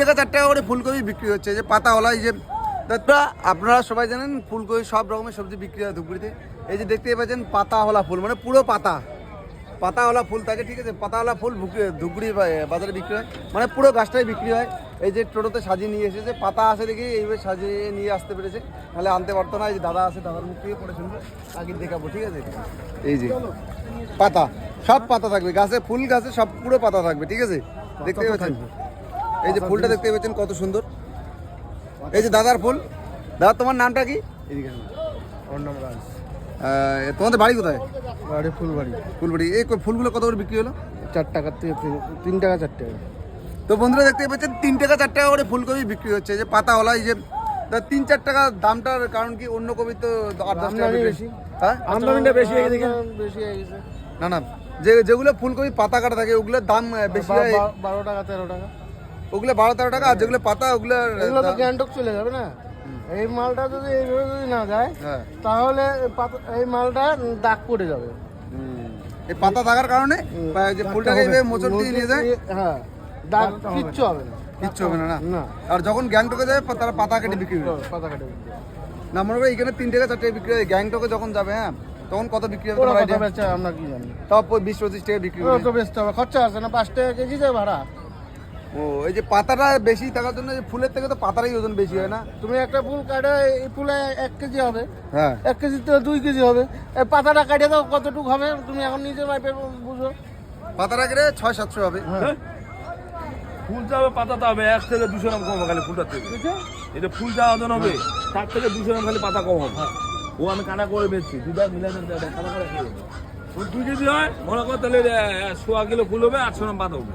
টাকা 4 টাকা করে ফুলকপি বিক্রি হচ্ছে, যে পাতাওয়ালা। এই যে আপনারা সবাই জানেন ফুলকপি সব রকমের সবজি বিক্রি হয় ধুপগুড়িতে। এই যে দেখতে পাচ্ছেন পাতাওয়ালা ফুল, মানে পুরো পাতাওয়ালা ফুল থাকে, ঠিক আছে। পাতাওয়ালা ফুল ধুপগুড়ি বাজারে বিক্রি হয়, মানে পুরো গাছটাই বিক্রি হয়। এই যে টোটোতে সাজিয়ে নিয়ে এসেছে, পাতা আছে দেখি এইভাবে সাজিয়ে নিয়ে আসতে পেরেছে, নাহলে আনতে পারতো না। এই যে দাদা আছে, দাদার মুখ থেকে পড়ে শুনবো, আগে দেখাবো, ঠিক আছে। এই যে পাতা, সব পাতা থাকবে গাছে, ফুল গাছে সব পুরো পাতা থাকবে, ঠিক আছে। দেখতে পাচ্ছেন এই যে ফুলটা দেখতে পাচ্ছেন কত সুন্দর। এই যে দাদার ফুল। দাদা তোমার নামটা কি? তোমাদের বাড়ি কোথায়? ফুলবাড়ি। এই ফুলগুলো কত করে বিক্রি হলো? 4 টাকা থেকে 3 টাকা 4 টাকা। তো বন্ধুরা দেখতে পাচ্ছেন 3 টাকা 4 টাকা করে ফুলকপি বিক্রি হচ্ছে, যে পাতাওয়ালা। এই যে 3-4 টাকা দামটার কারণ কি, অন্য কপি তো 8-10 টাকা বেশি। হ্যাঁ, আমদানিটা বেশি হয়ে গেছে, বেশি হয়ে গেছে। না যেগুলো ফুলকপি পাতা কাটা থাকে ওগুলোর দাম বেশি হয়, 12 টাকা 13 টাকা। ওগুলো 12-13 টাকা। আর যেগুলো পাতা ওগুলো তো গ্যাংটক চলে যাবে না। এই মালটা যদি এইভাবে যদি না যায়, তাহলে এই মালটা দাগ পড়ে যাবে। এই পাতা থাকার কারণে যে ফুলটাকে এইভাবে মোচড় দিয়ে নিয়ে যায়, হ্যাঁ, দাগ কিচ্ছু হবে না, কিচ্ছু হবে না। আর যখন গ্যাংটকে যায় তারা পাতা কেটে বিক্রি করে, পাতা কেটে বিক্রি করে। না মনে করি এখানে 3 টাকা 4 টাকা বিক্রি হয়। গ্যাংটকে যখন যাবে, হ্যাঁ, তখন কত বিক্রি হবে তোমার আইডিয়া? আমরা কি জানি, তাও 20-25 টাকা বিক্রি হবে। তো বেচতে হবে, খরচা আছে না, 5 টাকা কেজি যায় ভাড়া। ও, এই যে পাতাটা বেশি থাকার জন্য ফুলের থেকে তো পাতারই ওজন বেশি হয় না? তুমি একটা ফুল কাটে, এই ফুলে 1 কেজি হবে, হ্যাঁ, 1 কেজি তো 2 কেজি হবে। এই পাতাটা কাটে দাও, কতটুকু হবে তুমি এখন নিজে মাপে বুঝো। পাতাটা কেটে 600-700 হবে। ফুল যাবে, পাতা তো হবে 1 থেকে 200 গ্রাম কম হবে খালি ফুলটার থেকে। এটা ফুল যা ওজন হবে তার থেকে 200 গ্রাম খালি পাতা কম হবে। ও আমি কাটা করে বেচছি, দুটা মিলে কাটা করে খেয়ে দেবো। 2 কেজি হয় মনে কর, তাহলে 100 কিলো ফুল হবে, 800 গ্রাম পাতা হবে।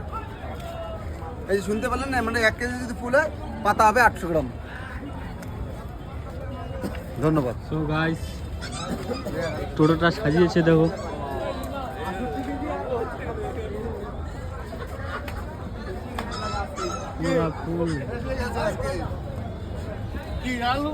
এই যে শুনতে পারলেন না, মানে 1 কেজি যদি ফুল হয় পাতা হবে 800 গ্রাম। ধন্যবাদ। সো গাইস, টোটোটা সাজিয়েছে দেখো। পুরা ফুল। কি আলু